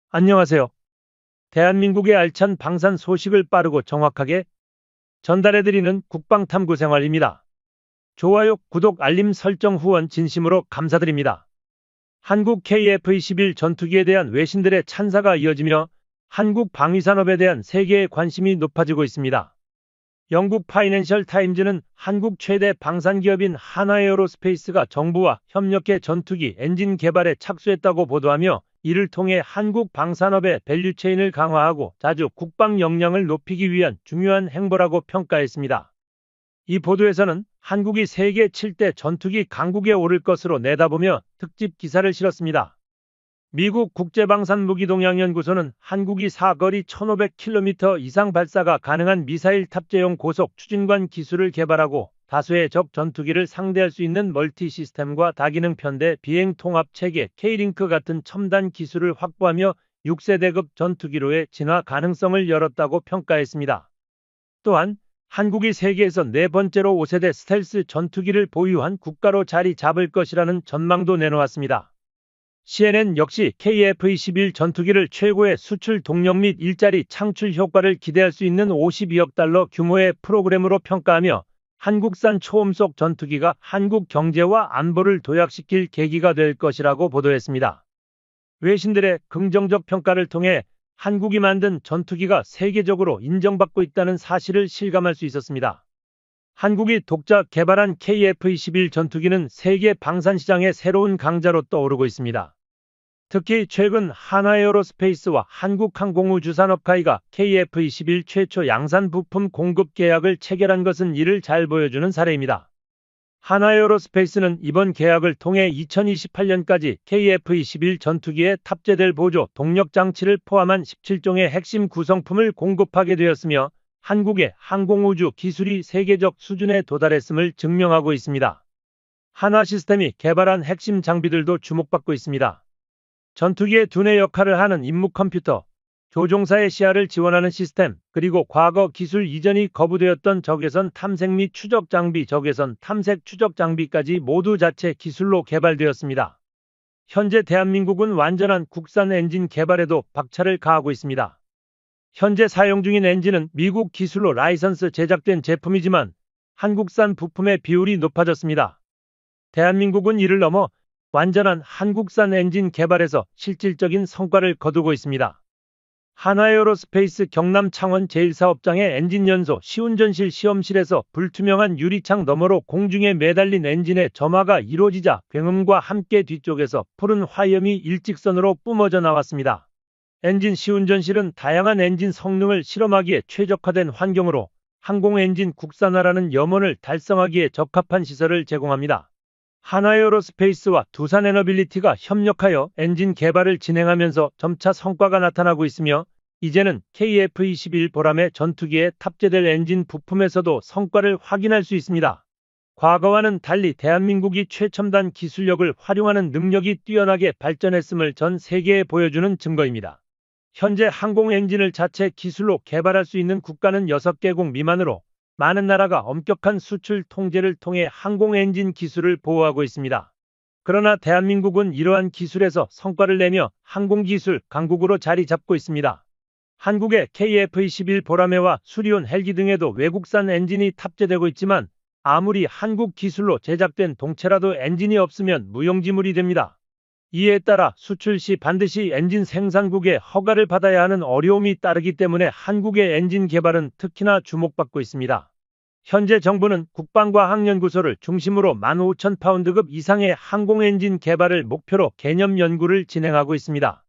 안녕하세요. 대한민국의 알찬 방산 소식을 빠르고 정확하게 전달해드리는 국방탐구생활입니다. 좋아요, 구독, 알림 설정 후원 진심으로 감사드립니다. 한국 KF-21 전투기에 대한 외신들의 찬사가 이어지며 한국 방위산업에 대한 세계의 관심이 높아지고 있습니다. 영국 파이낸셜 타임즈는 한국 최대 방산기업인 하나에어로스페이스가 정부와 협력해 전투기 엔진 개발에 착수했다고 보도하며 이를 통해 한국 방산업의 밸류체인을 강화하고 자주 국방 역량을 높이기 위한 중요한 행보라고 평가했습니다. 이 보도에서는 한국이 세계 7대 전투기 강국에 오를 것으로 내다보며 특집 기사를 실었습니다. 미국 국제방산무기동향연구소는 한국이 사거리 1500km 이상 발사가 가능한 미사일 탑재용 고속 추진관 기술을 개발하고 다수의 적 전투기를 상대할 수 있는 멀티 시스템과 다기능 편대 비행 통합 체계 K-링크 같은 첨단 기술을 확보하며 6세대급 전투기로의 진화 가능성을 열었다고 평가했습니다. 또한 한국이 세계에서 네 번째로 5세대 스텔스 전투기를 보유한 국가로 자리 잡을 것이라는 전망도 내놓았습니다. CNN 역시 KF-21 전투기를 최고의 수출 동력 및 일자리 창출 효과를 기대할 수 있는 52억 달러 규모의 프로그램으로 평가하며 한국산 초음속 전투기가 한국 경제와 안보를 도약시킬 계기가 될 것이라고 보도했습니다. 외신들의 긍정적 평가를 통해 한국이 만든 전투기가 세계적으로 인정받고 있다는 사실을 실감할 수 있었습니다. 한국이 독자 개발한 KF-21 전투기는 세계 방산시장의 새로운 강자로 떠오르고 있습니다. 특히 최근 하나에어로스페이스와 한국항공우주산업카이가 KF-21 최초 양산 부품 공급 계약을 체결한 것은 이를 잘 보여주는 사례입니다. 하나에어로스페이스는 이번 계약을 통해 2028년까지 KF-21 전투기에 탑재될 보조 동력 장치를 포함한 17종의 핵심 구성품을 공급하게 되었으며 한국의 항공우주 기술이 세계적 수준에 도달했음을 증명하고 있습니다. 하나시스템이 개발한 핵심 장비들도 주목받고 있습니다. 전투기의 두뇌 역할을 하는 임무 컴퓨터, 조종사의 시야를 지원하는 시스템, 그리고 과거 기술 이전이 거부되었던 적외선 탐색 및 추적 장비, 적외선 탐색 추적 장비까지 모두 자체 기술로 개발되었습니다. 현재 대한민국은 완전한 국산 엔진 개발에도 박차를 가하고 있습니다. 현재 사용 중인 엔진은 미국 기술로 라이선스 제작된 제품이지만 한국산 부품의 비율이 높아졌습니다. 대한민국은 이를 넘어 완전한 한국산 엔진 개발에서 실질적인 성과를 거두고 있습니다. 하나에어로스페이스 경남 창원 제1사업장의 엔진연소 시운전실 시험실에서 불투명한 유리창 너머로 공중에 매달린 엔진의 점화가 이루어지자 굉음과 함께 뒤쪽에서 푸른 화염이 일직선으로 뿜어져 나왔습니다. 엔진 시운전실은 다양한 엔진 성능을 실험하기에 최적화된 환경으로 항공엔진 국산화라는 염원을 달성하기에 적합한 시설을 제공합니다. 하나에어로스페이스와 두산에너빌리티가 협력하여 엔진 개발을 진행하면서 점차 성과가 나타나고 있으며 이제는 KF-21 보람의 전투기에 탑재될 엔진 부품에서도 성과를 확인할 수 있습니다. 과거와는 달리 대한민국이 최첨단 기술력을 활용하는 능력이 뛰어나게 발전했음을 전 세계에 보여주는 증거입니다. 현재 항공 엔진을 자체 기술로 개발할 수 있는 국가는 6개국 미만으로 많은 나라가 엄격한 수출 통제를 통해 항공 엔진 기술을 보호하고 있습니다. 그러나 대한민국은 이러한 기술에서 성과를 내며 항공기술 강국으로 자리 잡고 있습니다. 한국의 KF-21 보라매와 수리온 헬기 등에도 외국산 엔진이 탑재되고 있지만 아무리 한국 기술로 제작된 동체라도 엔진이 없으면 무용지물이 됩니다. 이에 따라 수출 시 반드시 엔진 생산국의 허가를 받아야 하는 어려움이 따르기 때문에 한국의 엔진 개발은 특히나 주목받고 있습니다. 현재 정부는 국방과학연구소를 중심으로 15,000파운드급 이상의 항공엔진 개발을 목표로 개념 연구를 진행하고 있습니다.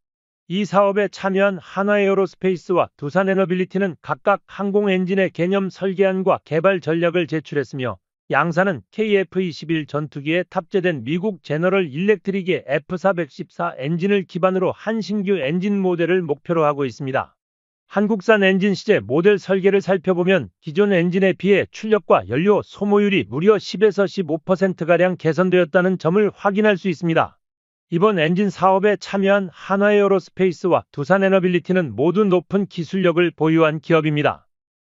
이 사업에 참여한 하나에어로스페이스와 두산에너빌리티는 각각 항공엔진의 개념 설계안과 개발 전략을 제출했으며 양사는 KF-21 전투기에 탑재된 미국 제너럴 일렉트릭의 F414 엔진을 기반으로 한 신규 엔진 모델을 목표로 하고 있습니다. 한국산 엔진 시제 모델 설계를 살펴보면 기존 엔진에 비해 출력과 연료 소모율이 무려 10에서 15%가량 개선되었다는 점을 확인할 수 있습니다. 이번 엔진 사업에 참여한 하나에어로스페이스와 두산에너빌리티는 모두 높은 기술력을 보유한 기업입니다.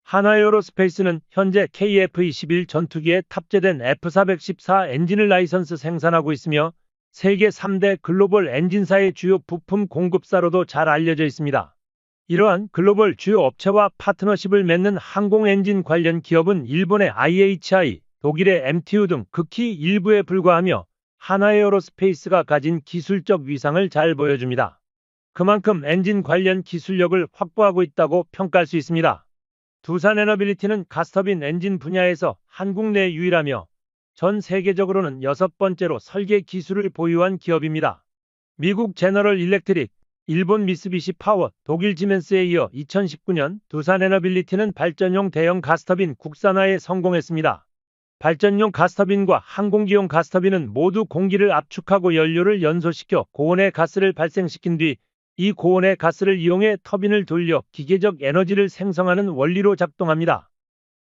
하나에어로스페이스는 현재 KF-21 전투기에 탑재된 F414 엔진을 라이선스 생산하고 있으며 세계 3대 글로벌 엔진사의 주요 부품 공급사로도 잘 알려져 있습니다. 이러한 글로벌 주요 업체와 파트너십을 맺는 항공 엔진 관련 기업은 일본의 IHI, 독일의 MTU 등 극히 일부에 불과하며 하나에어로스페이스가 가진 기술적 위상을 잘 보여줍니다. 그만큼 엔진 관련 기술력을 확보하고 있다고 평가할 수 있습니다. 두산에너빌리티는 가스터빈 엔진 분야에서 한국 내 유일하며 전 세계적으로는 6번째로 설계 기술을 보유한 기업입니다. 미국 제너럴 일렉트릭, 일본 미쓰비시 파워, 독일 지멘스에 이어 2019년 두산에너빌리티는 발전용 대형 가스터빈 국산화에 성공했습니다. 발전용 가스터빈과 항공기용 가스터빈은 모두 공기를 압축하고 연료를 연소시켜 고온의 가스를 발생시킨 뒤 이 고온의 가스를 이용해 터빈을 돌려 기계적 에너지를 생성하는 원리로 작동합니다.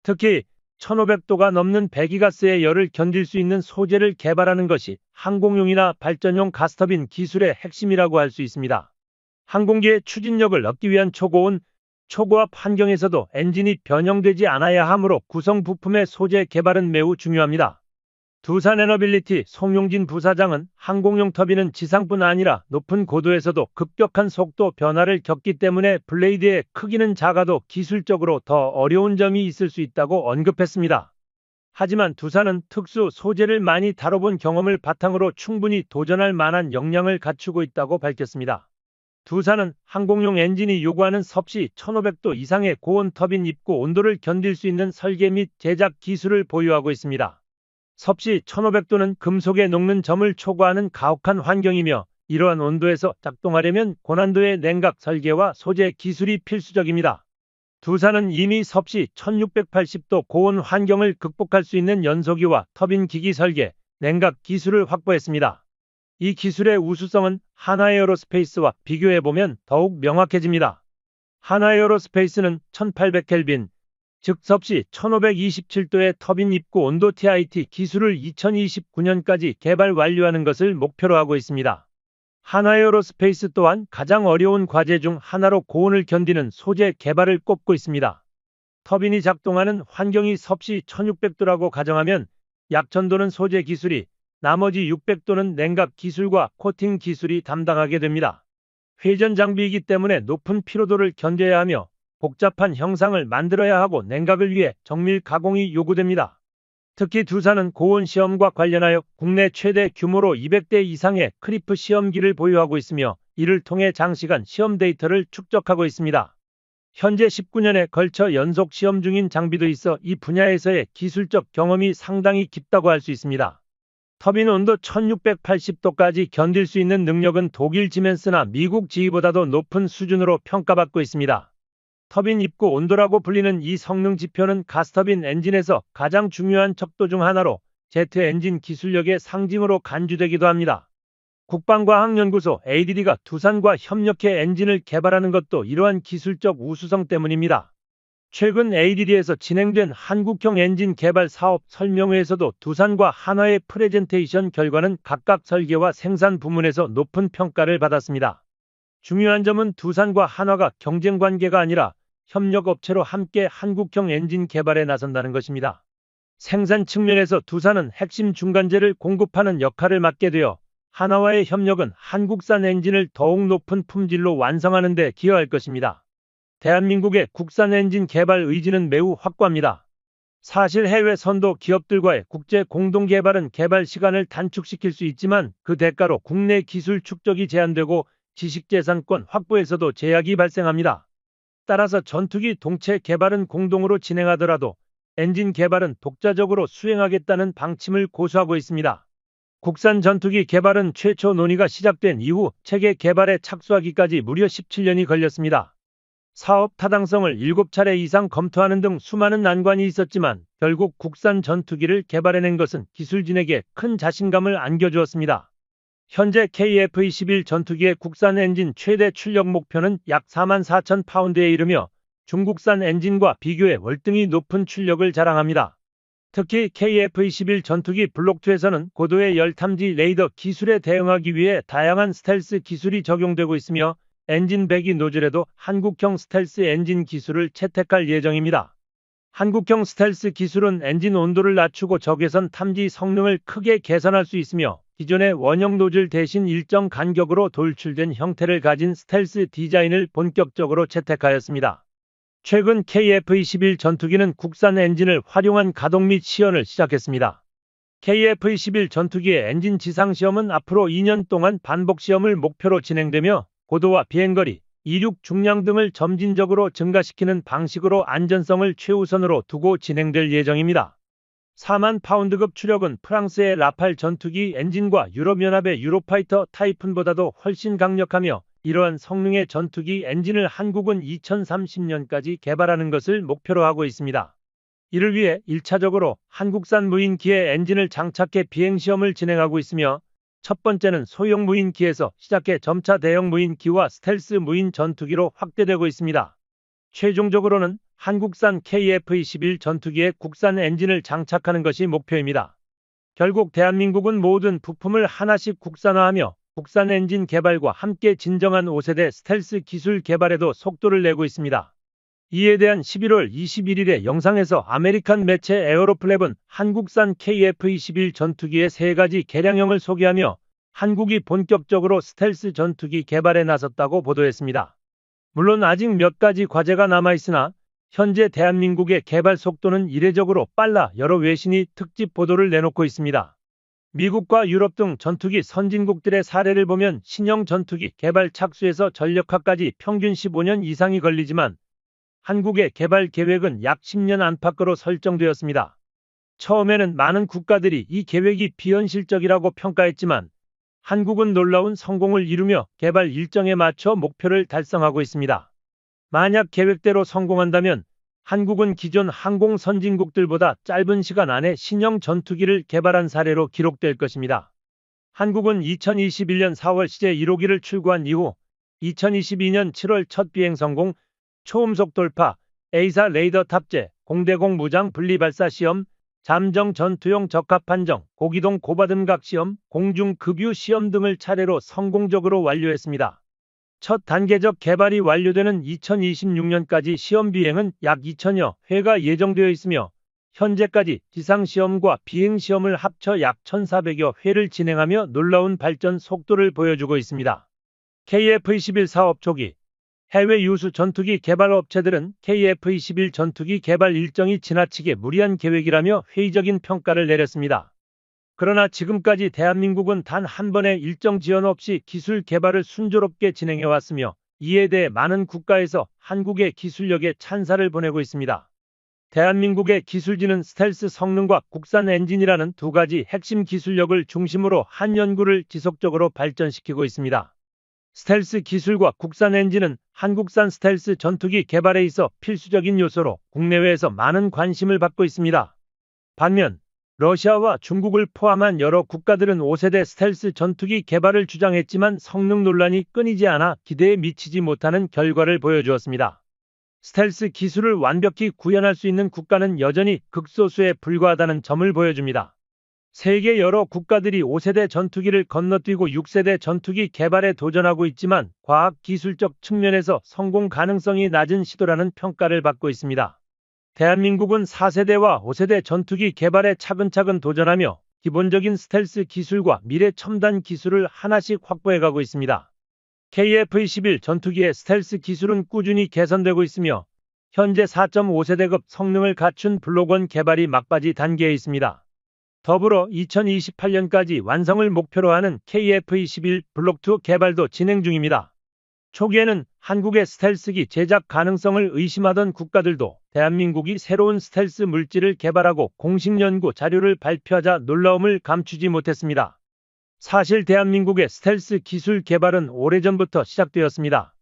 특히 1500도가 넘는 배기가스의 열을 견딜 수 있는 소재를 개발하는 것이 항공용이나 발전용 가스터빈 기술의 핵심이라고 할 수 있습니다. 항공기의 추진력을 얻기 위한 초고온, 초고압 환경에서도 엔진이 변형되지 않아야 하므로 구성 부품의 소재 개발은 매우 중요합니다. 두산에너빌리티 송용진 부사장은 항공용 터빈은 지상뿐 아니라 높은 고도에서도 급격한 속도 변화를 겪기 때문에 블레이드의 크기는 작아도 기술적으로 더 어려운 점이 있을 수 있다고 언급했습니다. 하지만 두산은 특수 소재를 많이 다뤄본 경험을 바탕으로 충분히 도전할 만한 역량을 갖추고 있다고 밝혔습니다. 두산은 항공용 엔진이 요구하는 섭씨 1500도 이상의 고온 터빈 입구 온도를 견딜 수 있는 설계 및 제작 기술을 보유하고 있습니다. 섭씨 1500도는 금속에 녹는 점을 초과하는 가혹한 환경이며 이러한 온도에서 작동하려면 고난도의 냉각 설계와 소재 기술이 필수적입니다. 두산은 이미 섭씨 1680도 고온 환경을 극복할 수 있는 연소기와 터빈 기기 설계, 냉각 기술을 확보했습니다. 이 기술의 우수성은 하나에어로스페이스와 비교해보면 더욱 명확해집니다. 하나에어로스페이스는 1800켈빈, 즉 섭씨 1527도의 터빈 입구 온도 TIT 기술을 2029년까지 개발 완료하는 것을 목표로 하고 있습니다. 하나에어로스페이스 또한 가장 어려운 과제 중 하나로 고온을 견디는 소재 개발을 꼽고 있습니다. 터빈이 작동하는 환경이 섭씨 1600도라고 가정하면 약 1000도는 소재 기술이, 나머지 600도는 냉각 기술과 코팅 기술이 담당하게 됩니다. 회전 장비이기 때문에 높은 피로도를 견뎌야 하며 복잡한 형상을 만들어야 하고 냉각을 위해 정밀 가공이 요구됩니다. 특히 두산은 고온 시험과 관련하여 국내 최대 규모로 200대 이상의 크리프 시험기를 보유하고 있으며 이를 통해 장시간 시험 데이터를 축적하고 있습니다. 현재 19년에 걸쳐 연속 시험 중인 장비도 있어 이 분야에서의 기술적 경험이 상당히 깊다고 할 수 있습니다. 터빈 온도 1680도까지 견딜 수 있는 능력은 독일 지멘스나 미국 GE보다도 높은 수준으로 평가받고 있습니다. 터빈 입구 온도라고 불리는 이 성능 지표는 가스터빈 엔진에서 가장 중요한 척도 중 하나로 제트 엔진 기술력의 상징으로 간주되기도 합니다. 국방과학연구소 ADD가 두산과 협력해 엔진을 개발하는 것도 이러한 기술적 우수성 때문입니다. 최근 ADD에서 진행된 한국형 엔진 개발 사업 설명회에서도 두산과 한화의 프레젠테이션 결과는 각각 설계와 생산 부문에서 높은 평가를 받았습니다. 중요한 점은 두산과 한화가 경쟁 관계가 아니라 협력업체로 함께 한국형 엔진 개발에 나선다는 것입니다. 생산 측면에서 두산은 핵심 중간재를 공급하는 역할을 맡게 되어 한화와의 협력은 한국산 엔진을 더욱 높은 품질로 완성하는 데 기여할 것입니다. 대한민국의 국산 엔진 개발 의지는 매우 확고합니다. 사실 해외 선도 기업들과의 국제 공동 개발은 개발 시간을 단축시킬 수 있지만 그 대가로 국내 기술 축적이 제한되고 지식재산권 확보에서도 제약이 발생합니다. 따라서 전투기 동체 개발은 공동으로 진행하더라도 엔진 개발은 독자적으로 수행하겠다는 방침을 고수하고 있습니다. 국산 전투기 개발은 최초 논의가 시작된 이후 체계 개발에 착수하기까지 무려 17년이 걸렸습니다. 사업 타당성을 7차례 이상 검토하는 등 수많은 난관이 있었지만 결국 국산 전투기를 개발해낸 것은 기술진에게 큰 자신감을 안겨주었습니다. 현재 KF-21 전투기의 국산 엔진 최대 출력 목표는 약 44,000파운드에 이르며 중국산 엔진과 비교해 월등히 높은 출력을 자랑합니다. 특히 KF-21 전투기 블록2에서는 고도의 열 탐지 레이더 기술에 대응하기 위해 다양한 스텔스 기술이 적용되고 있으며 엔진 배기 노즐에도 한국형 스텔스 엔진 기술을 채택할 예정입니다. 한국형 스텔스 기술은 엔진 온도를 낮추고 적외선 탐지 성능을 크게 개선할 수 있으며 기존의 원형 노즐 대신 일정 간격으로 돌출된 형태를 가진 스텔스 디자인을 본격적으로 채택하였습니다. 최근 KF-21 전투기는 국산 엔진을 활용한 가동 및 시연을 시작했습니다. KF-21 전투기의 엔진 지상시험은 앞으로 2년 동안 반복시험을 목표로 진행되며 고도와 비행거리, 이륙 중량 등을 점진적으로 증가시키는 방식으로 안전성을 최우선으로 두고 진행될 예정입니다. 4만 파운드급 추력은 프랑스의 라팔 전투기 엔진과 유럽연합의 유로파이터 타이푼보다도 훨씬 강력하며 이러한 성능의 전투기 엔진을 한국은 2030년까지 개발하는 것을 목표로 하고 있습니다. 이를 위해 1차적으로 한국산 무인기에 엔진을 장착해 비행시험을 진행하고 있으며 첫 번째는 소형 무인기에서 시작해 점차 대형 무인기와 스텔스 무인 전투기로 확대되고 있습니다. 최종적으로는 한국산 KF-21 전투기에 국산 엔진을 장착하는 것이 목표입니다. 결국 대한민국은 모든 부품을 하나씩 국산화하며 국산 엔진 개발과 함께 진정한 5세대 스텔스 기술 개발에도 속도를 내고 있습니다. 이에 대한 11월 21일의 영상에서 아메리칸 매체 에어로플랩은 한국산 KF-21 전투기의 3가지 개량형을 소개하며 한국이 본격적으로 스텔스 전투기 개발에 나섰다고 보도했습니다. 물론 아직 몇 가지 과제가 남아있으나 현재 대한민국의 개발 속도는 이례적으로 빨라 여러 외신이 특집 보도를 내놓고 있습니다. 미국과 유럽 등 전투기 선진국들의 사례를 보면 신형 전투기 개발 착수에서 전력화까지 평균 15년 이상이 걸리지만 한국의 개발 계획은 약 10년 안팎으로 설정되었습니다. 처음에는 많은 국가들이 이 계획이 비현실적이라고 평가했지만 한국은 놀라운 성공을 이루며 개발 일정에 맞춰 목표를 달성하고 있습니다. 만약 계획대로 성공한다면 한국은 기존 항공 선진국들보다 짧은 시간 안에 신형 전투기를 개발한 사례로 기록될 것입니다. 한국은 2021년 4월 시제 1호기를 출고한 이후 2022년 7월 첫 비행 성공, 초음속 돌파, A사 레이더 탑재, 공대공 무장 분리 발사 시험, 잠정 전투용 적합 판정, 고기동 고바등각 시험, 공중 급유 시험 등을 차례로 성공적으로 완료했습니다. 첫 단계적 개발이 완료되는 2026년까지 시험 비행은 약 2천여 회가 예정되어 있으며 현재까지 지상시험과 비행시험을 합쳐 약 1,400여 회를 진행하며 놀라운 발전 속도를 보여주고 있습니다. KF-21 사업 초기 해외 유수 전투기 개발 업체들은 KF-21 전투기 개발 일정이 지나치게 무리한 계획이라며 회의적인 평가를 내렸습니다. 그러나 지금까지 대한민국은 단 한 번의 일정 지연 없이 기술 개발을 순조롭게 진행해왔으며 이에 대해 많은 국가에서 한국의 기술력에 찬사를 보내고 있습니다. 대한민국의 기술진은 스텔스 성능과 국산 엔진이라는 두 가지 핵심 기술력을 중심으로 한 연구를 지속적으로 발전시키고 있습니다. 스텔스 기술과 국산 엔진은 한국산 스텔스 전투기 개발에 있어 필수적인 요소로 국내외에서 많은 관심을 받고 있습니다. 반면 러시아와 중국을 포함한 여러 국가들은 5세대 스텔스 전투기 개발을 주장했지만 성능 논란이 끊이지 않아 기대에 미치지 못하는 결과를 보여주었습니다. 스텔스 기술을 완벽히 구현할 수 있는 국가는 여전히 극소수에 불과하다는 점을 보여줍니다. 세계 여러 국가들이 5세대 전투기를 건너뛰고 6세대 전투기 개발에 도전하고 있지만 과학기술적 측면에서 성공 가능성이 낮은 시도라는 평가를 받고 있습니다. 대한민국은 4세대와 5세대 전투기 개발에 차근차근 도전하며 기본적인 스텔스 기술과 미래 첨단 기술을 하나씩 확보해가고 있습니다. KF-21 전투기의 스텔스 기술은 꾸준히 개선되고 있으며 현재 4.5세대급 성능을 갖춘 블록 1 개발이 막바지 단계에 있습니다. 더불어 2028년까지 완성을 목표로 하는 KF-21 블록 2 개발도 진행 중입니다. 초기에는 한국의 스텔스기 제작 가능성을 의심하던 국가들도 대한민국이 새로운 스텔스 물질을 개발하고 공식 연구 자료를 발표하자 놀라움을 감추지 못했습니다. 사실 대한민국의 스텔스 기술 개발은 오래전부터 시작되었습니다.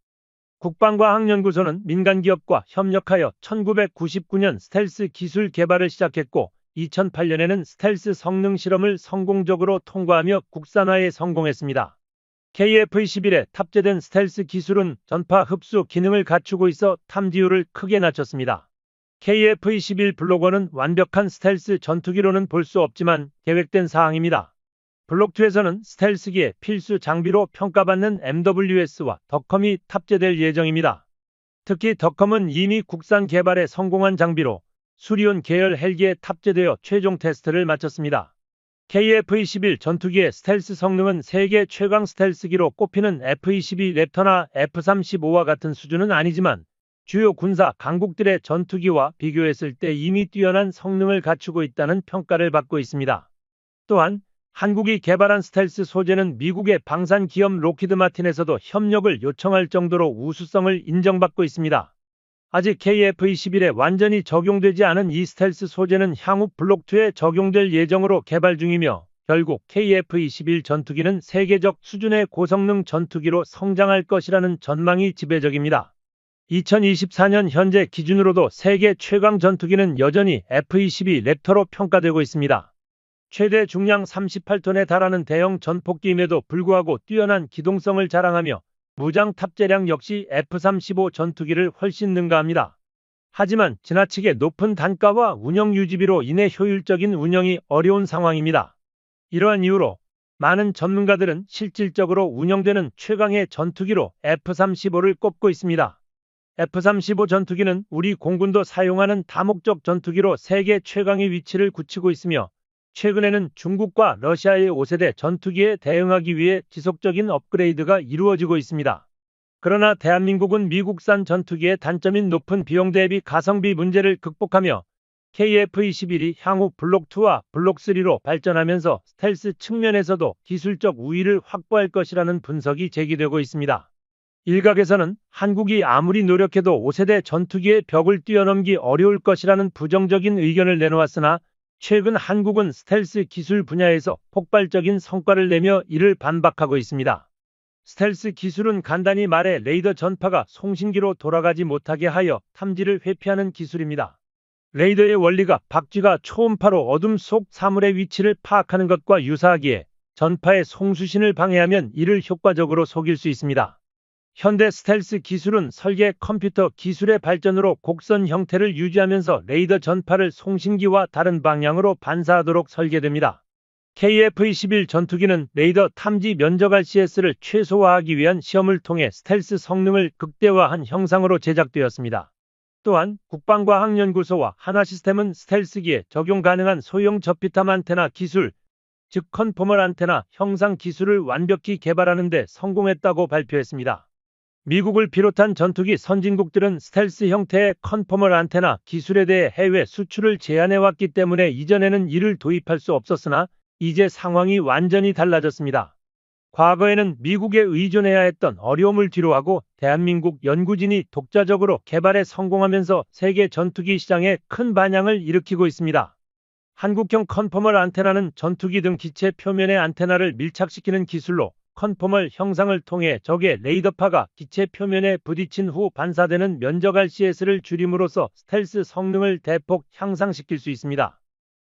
국방과학연구소는 민간기업과 협력하여 1999년 스텔스 기술 개발을 시작했고 2008년에는 스텔스 성능 실험을 성공적으로 통과하며 국산화에 성공했습니다. KF-21에 탑재된 스텔스 기술은 전파 흡수 기능을 갖추고 있어 탐지율을 크게 낮췄습니다. KF-21 블록 1은 완벽한 스텔스 전투기로는 볼 수 없지만 계획된 사항입니다. 블록 2에서는 스텔스기의 필수 장비로 평가받는 MWS와 덕컴이 탑재될 예정입니다. 특히 덕컴은 이미 국산 개발에 성공한 장비로 수리온 계열 헬기에 탑재되어 최종 테스트를 마쳤습니다. KF-21 전투기의 스텔스 성능은 세계 최강 스텔스기로 꼽히는 F-22 랩터나 F-35와 같은 수준은 아니지만 주요 군사 강국들의 전투기와 비교했을 때 이미 뛰어난 성능을 갖추고 있다는 평가를 받고 있습니다. 또한 한국이 개발한 스텔스 소재는 미국의 방산 기업 록히드 마틴에서도 협력을 요청할 정도로 우수성을 인정받고 있습니다. 아직 KF-21에 완전히 적용되지 않은 이 스텔스 소재는 향후 블록2에 적용될 예정으로 개발 중이며 결국 KF-21 전투기는 세계적 수준의 고성능 전투기로 성장할 것이라는 전망이 지배적입니다. 2024년 현재 기준으로도 세계 최강 전투기는 여전히 F-22 랩터로 평가되고 있습니다. 최대 중량 38톤에 달하는 대형 전폭기임에도 불구하고 뛰어난 기동성을 자랑하며 무장 탑재량 역시 F-35 전투기를 훨씬 능가합니다. 하지만 지나치게 높은 단가와 운영 유지비로 인해 효율적인 운영이 어려운 상황입니다. 이러한 이유로 많은 전문가들은 실질적으로 운영되는 최강의 전투기로 F-35를 꼽고 있습니다. F-35 전투기는 우리 공군도 사용하는 다목적 전투기로 세계 최강의 위치를 굳히고 있으며 최근에는 중국과 러시아의 5세대 전투기에 대응하기 위해 지속적인 업그레이드가 이루어지고 있습니다. 그러나 대한민국은 미국산 전투기의 단점인 높은 비용 대비 가성비 문제를 극복하며 KF-21이 향후 블록2와 블록3로 발전하면서 스텔스 측면에서도 기술적 우위를 확보할 것이라는 분석이 제기되고 있습니다. 일각에서는 한국이 아무리 노력해도 5세대 전투기의 벽을 뛰어넘기 어려울 것이라는 부정적인 의견을 내놓았으나 최근 한국은 스텔스 기술 분야에서 폭발적인 성과를 내며 이를 반박하고 있습니다. 스텔스 기술은 간단히 말해 레이더 전파가 송신기로 돌아가지 못하게 하여 탐지를 회피하는 기술입니다. 레이더의 원리가 박쥐가 초음파로 어둠 속 사물의 위치를 파악하는 것과 유사하기에 전파의 송수신을 방해하면 이를 효과적으로 속일 수 있습니다. 현대 스텔스 기술은 설계 컴퓨터 기술의 발전으로 곡선 형태를 유지하면서 레이더 전파를 송신기와 다른 방향으로 반사하도록 설계됩니다. KF-21 전투기는 레이더 탐지 면적 RCS를 최소화하기 위한 시험을 통해 스텔스 성능을 극대화한 형상으로 제작되었습니다. 또한 국방과학연구소와 한화시스템은 스텔스기에 적용 가능한 소형 저피탐 안테나 기술, 즉 컨포멀 안테나 형상 기술을 완벽히 개발하는 데 성공했다고 발표했습니다. 미국을 비롯한 전투기 선진국들은 스텔스 형태의 컨포멀 안테나 기술에 대해 해외 수출을 제한해왔기 때문에 이전에는 이를 도입할 수 없었으나 이제 상황이 완전히 달라졌습니다. 과거에는 미국에 의존해야 했던 어려움을 뒤로하고 대한민국 연구진이 독자적으로 개발에 성공하면서 세계 전투기 시장에 큰 반향을 일으키고 있습니다. 한국형 컨포멀 안테나는 전투기 등 기체 표면의 안테나를 밀착시키는 기술로 컨포멀 형상을 통해 적의 레이더파가 기체 표면에 부딪힌 후 반사되는 면적 RCS를 줄임으로써 스텔스 성능을 대폭 향상시킬 수 있습니다.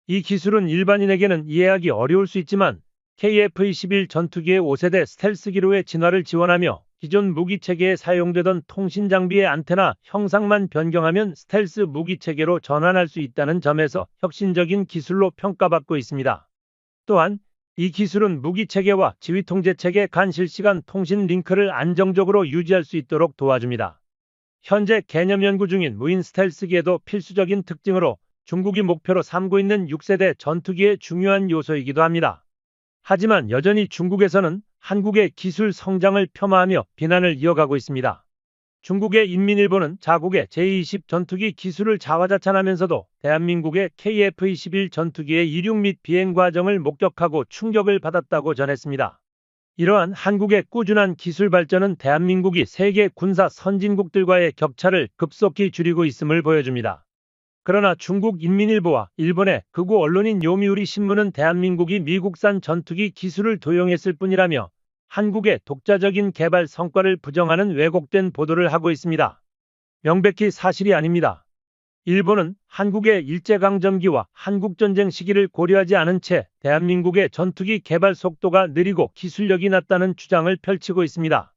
이 기술은 일반인에게는 이해하기 어려울 수 있지만 KF-21 전투기의 5세대 스텔스기로의 진화를 지원하며 기존 무기체계에 사용되던 통신장비의 안테나 형상만 변경하면 스텔스 무기체계로 전환할 수 있다는 점에서 혁신적인 기술로 평가받고 있습니다. 또한 이 기술은 무기체계와 지휘통제체계 간 실시간 통신 링크를 안정적으로 유지할 수 있도록 도와줍니다. 현재 개념 연구 중인 무인 스텔스기에도 필수적인 특징으로 중국이 목표로 삼고 있는 6세대 전투기의 중요한 요소이기도 합니다. 하지만 여전히 중국에서는 한국의 기술 성장을 폄하하며 비난을 이어가고 있습니다. 중국의 인민일보는 자국의 제-20 전투기 기술을 자화자찬하면서도 대한민국의 KF-21 전투기의 이륙 및 비행 과정을 목격하고 충격을 받았다고 전했습니다. 이러한 한국의 꾸준한 기술 발전은 대한민국이 세계 군사 선진국들과의 격차를 급속히 줄이고 있음을 보여줍니다. 그러나 중국 인민일보와 일본의 극우 언론인 요미우리 신문은 대한민국이 미국산 전투기 기술을 도용했을 뿐이라며 한국의 독자적인 개발 성과를 부정하는 왜곡된 보도를 하고 있습니다. 명백히 사실이 아닙니다. 일본은 한국의 일제강점기와 한국전쟁 시기를 고려하지 않은 채 대한민국의 전투기 개발 속도가 느리고 기술력이 낮다는 주장을 펼치고 있습니다.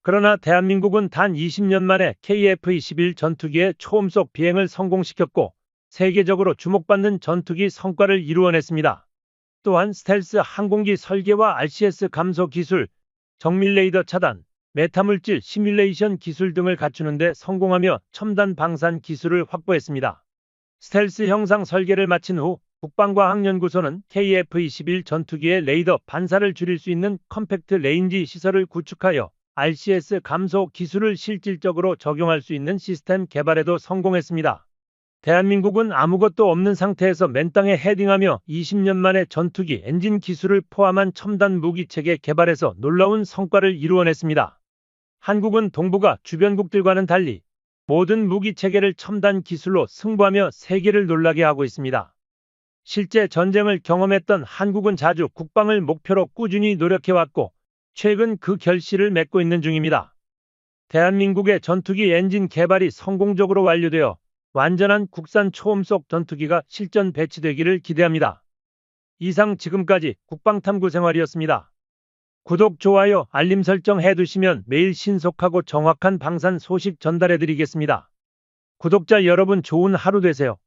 그러나 대한민국은 단 20년 만에 KF-21 전투기의 초음속 비행을 성공시켰고 세계적으로 주목받는 전투기 성과를 이루어냈습니다. 또한 스텔스 항공기 설계와 RCS 감소 기술, 정밀 레이더 차단, 메타물질 시뮬레이션 기술 등을 갖추는 데 성공하며 첨단 방산 기술을 확보했습니다. 스텔스 형상 설계를 마친 후 국방과학연구소는 KF-21 전투기의 레이더 반사를 줄일 수 있는 컴팩트 레인지 시설을 구축하여 RCS 감소 기술을 실질적으로 적용할 수 있는 시스템 개발에도 성공했습니다. 대한민국은 아무것도 없는 상태에서 맨땅에 헤딩하며 20년 만에 전투기 엔진 기술을 포함한 첨단 무기체계 개발에서 놀라운 성과를 이루어냈습니다. 한국은 동북아 주변국들과는 달리 모든 무기체계를 첨단 기술로 승부하며 세계를 놀라게 하고 있습니다. 실제 전쟁을 경험했던 한국은 자주 국방을 목표로 꾸준히 노력해왔고 최근 그 결실을 맺고 있는 중입니다. 대한민국의 전투기 엔진 개발이 성공적으로 완료되어 완전한 국산 초음속 전투기가 실전 배치되기를 기대합니다. 이상 지금까지 국방탐구생활이었습니다. 구독, 좋아요, 알림 설정 해두시면 매일 신속하고 정확한 방산 소식 전달해드리겠습니다. 구독자 여러분 좋은 하루 되세요.